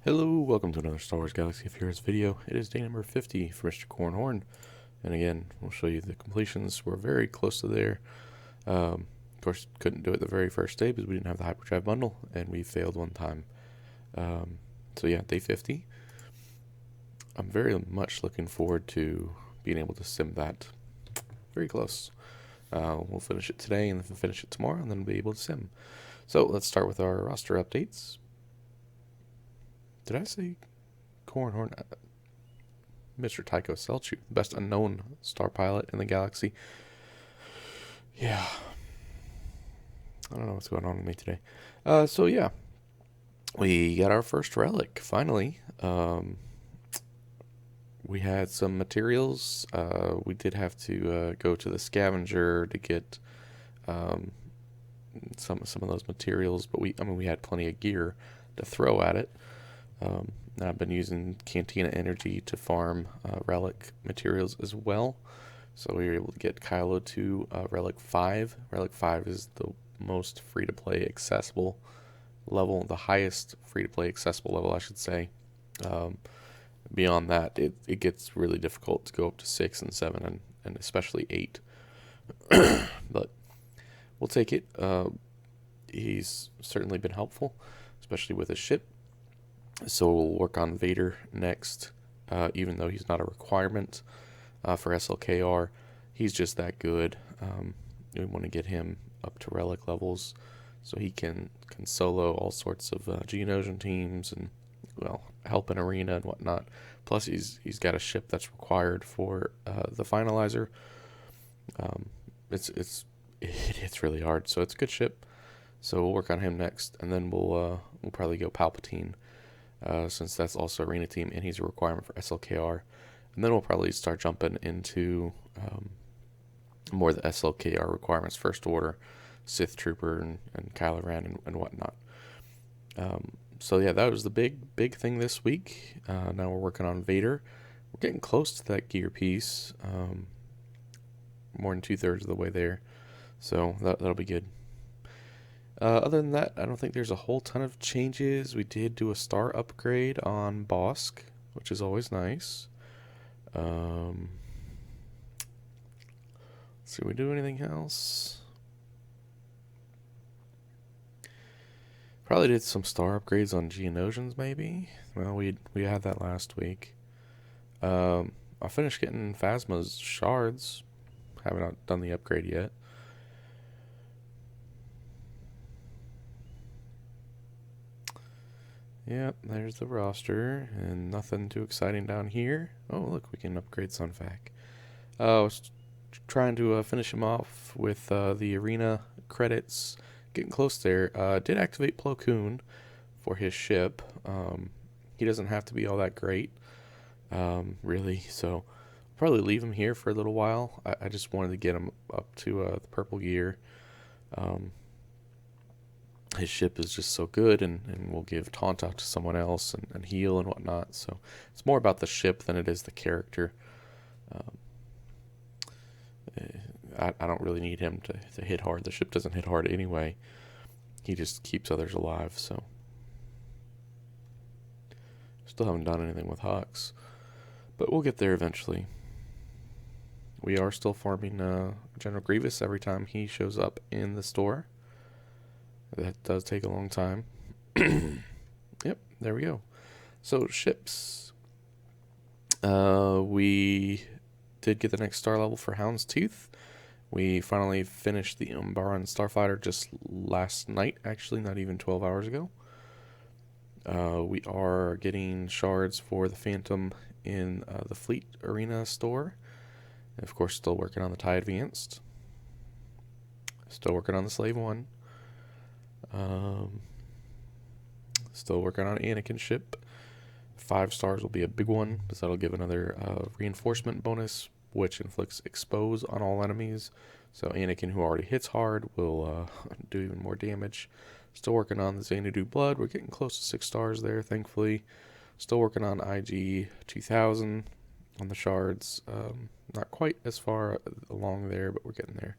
Hello, welcome to another Star Wars Galaxy of Heroes video. It is day number 50 for Mr. Cornhorn. And again, we'll show you the completions. We're very close to there. Of course, couldn't do it the very first day because we didn't have the hyperdrive bundle, and we failed one time. So yeah, day 50. I'm very much looking forward to being able to sim that. Very close. We'll finish it today and then finish it tomorrow, and then be able to sim. So let's start with our roster updates. Did I say Cornhorn? Mr. Tycho Selchuk, best unknown star pilot in the galaxy. Yeah. I don't know what's going on with me today. So yeah. We got our first relic, finally. We had some materials. We did have to go to the scavenger to get some of those materials, but we had plenty of gear to throw at it. I've been using Cantina Energy to farm relic materials as well. So we were able to get Kylo to Relic 5. Relic 5 is the most free-to-play accessible level, the highest free-to-play accessible level, I should say. Beyond that, it gets really difficult to go up to 6 and 7 and especially 8. But we'll take it. He's certainly been helpful, especially with his ship. So we'll work on Vader next, even though he's not a requirement for SLKR. He's just that good. We want to get him up to relic levels so he can solo all sorts of Geonosian teams and, well, help in arena and whatnot. Plus, he's got a ship that's required for the finalizer. It's really hard, so it's a good ship. So we'll work on him next, and then we'll probably go Palpatine. Since that's also arena team and he's a requirement for SLKR. And then we'll probably start jumping into more of the SLKR requirements, First Order, Sith Trooper, and Kylo Ren and whatnot. So yeah, that was the big thing this week. Now we're working on Vader. We're getting close to that gear piece. More than 2/3 of the way there. So that'll be good. Other than that, I don't think there's a whole ton of changes. We did do a star upgrade on Bosk, which is always nice. Let's see, we do anything else? Probably did some star upgrades on Geonosians, maybe. Well, we had that last week. I finished getting Phasma's shards. Haven't done the upgrade yet. Yep, there's the roster, and nothing too exciting down here. Oh, look, we can upgrade Sunfac. I was trying to finish him off with the arena credits. Getting close there. Did activate Plo Koon for his ship. He doesn't have to be all that great, really, so I'll probably leave him here for a little while. I just wanted to get him up to the purple gear. His ship is just so good, and we'll give taunt out to someone else and heal and whatnot. So it's more about the ship than it is the character. I don't really need him to hit hard. The ship doesn't hit hard anyway. He just keeps others alive. So still haven't done anything with Hux, but we'll get there eventually. We are still farming General Grievous every time he shows up in the store. That does take a long time. Yep, there we go. So, ships. We did get the next star level for Houndstooth. We finally finished the Umbaran Starfighter just last night, actually, not even 12 hours ago. We are getting shards for the Phantom in the Fleet Arena store. And of course, still working on the TIE Advanced. Still working on the Slave 1. Still working on Anakin's ship. 5 stars will be a big one, because that'll give another reinforcement bonus, which inflicts expose on all enemies. So Anakin, who already hits hard, will do even more damage. Still working on the Xanadu Blood. We're getting close to 6 stars there, thankfully. Still working on IG 2000 on the shards. Not quite as far along there, but we're getting there.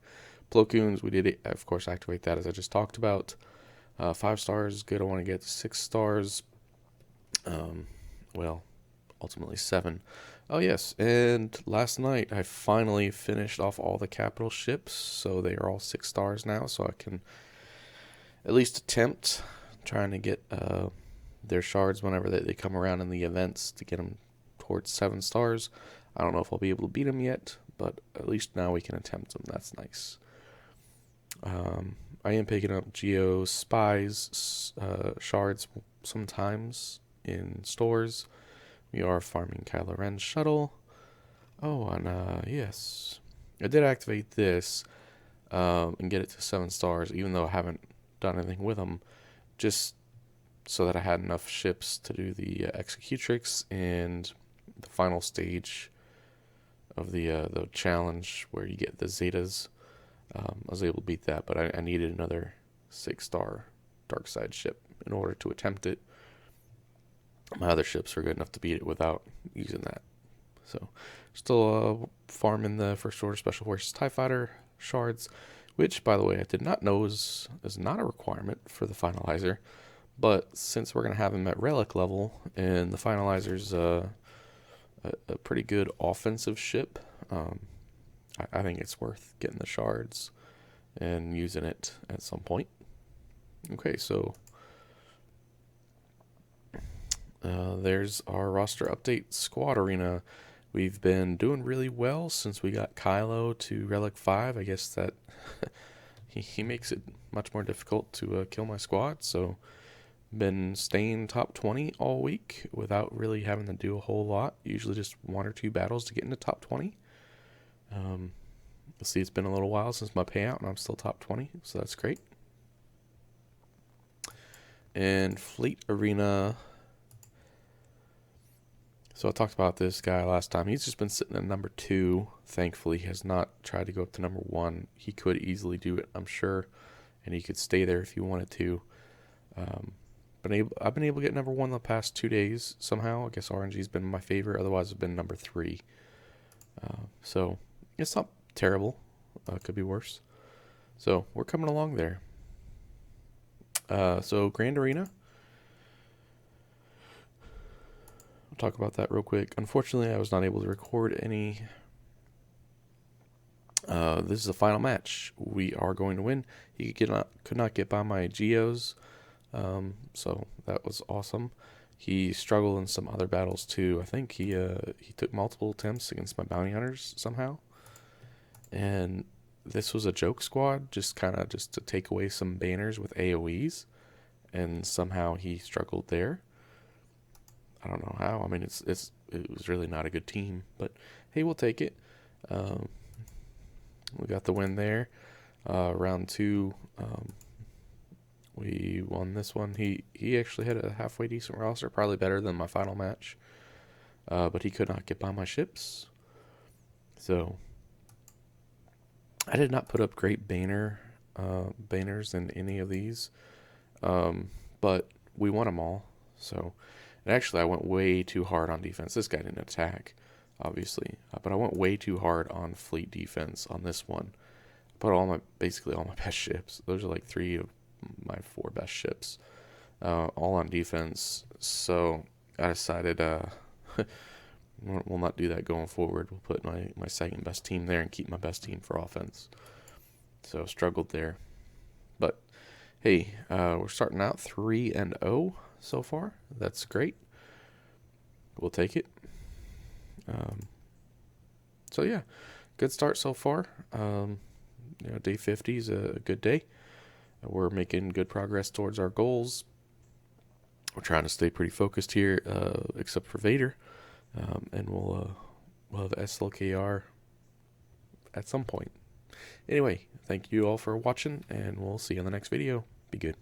Plo Koons, we did, of course, activate that as I just talked about. 5 stars is good. I want to get to 6 stars. Well, ultimately 7. Oh yes, and last night I finally finished off all the capital ships, so they are all 6 stars now, so I can at least attempt trying to get their shards whenever they come around in the events to get them towards 7 stars. I don't know if I'll be able to beat them yet, but at least now we can attempt them. That's nice. I am picking up Geo Spies shards sometimes in stores. We are farming Kylo Ren's shuttle. Oh, and yes, I did activate this and get it to 7 stars, even though I haven't done anything with them, just so that I had enough ships to do the executrix and the final stage of the challenge where you get the Zetas. I was able to beat that, but I needed another 6-star dark side ship in order to attempt it. My other ships were good enough to beat it without using that. So, still farming the First Order Special Forces TIE Fighter shards, which, by the way, I did not know is not a requirement for the finalizer. But since we're going to have him at relic level, and the finalizer's a pretty good offensive ship, I think it's worth getting the shards and using it at some point. Okay, so there's our roster update squad arena. We've been doing really well since we got Kylo to Relic 5. I guess that he makes it much more difficult to kill my squad, so been staying top 20 all week without really having to do a whole lot. Usually just 1 or 2 battles to get into top 20. You'll see it's been a little while since my payout, and I'm still top 20, so that's great. And Fleet Arena. So I talked about this guy last time. He's just been sitting at number 2. Thankfully, he has not tried to go up to number 1. He could easily do it, I'm sure, and he could stay there if he wanted to. I've been able to get number 1 the past 2 days somehow. I guess RNG's been my favorite. Otherwise, it's been number 3. So it's not terrible. Could be worse. So we're coming along there. So Grand Arena. I'll talk about that real quick. Unfortunately, I was not able to record any. This is the final match. We are going to win. He could not get by my Geos. So that was awesome. He struggled in some other battles too. I think he took multiple attempts against my bounty hunters somehow. And this was a joke squad, just to take away some banners with AoEs, and somehow he struggled there. I don't know how. I mean, it was really not a good team, but hey, we'll take it. We got the win there. Round 2. We won this one. He actually had a halfway decent roster, probably better than my final match. But he could not get by my ships. So I did not put up great banners in any of these. But we won them all. So, and actually I went way too hard on defense. This guy didn't attack, obviously. But I went way too hard on fleet defense on this one. I put basically all my best ships. Those are like 3 of my 4 best ships, all on defense. So I decided we'll not do that going forward. We'll put my second best team there and keep my best team for offense. So struggled there, but hey, we're starting out 3-0 so far. That's great. We'll take it. So yeah, good start so far. Day 50 is a good day. We're making good progress towards our goals. We're trying to stay pretty focused here, except for Vader. And we'll have SLKR at some point. Anyway, thank you all for watching, and we'll see you in the next video. Be good.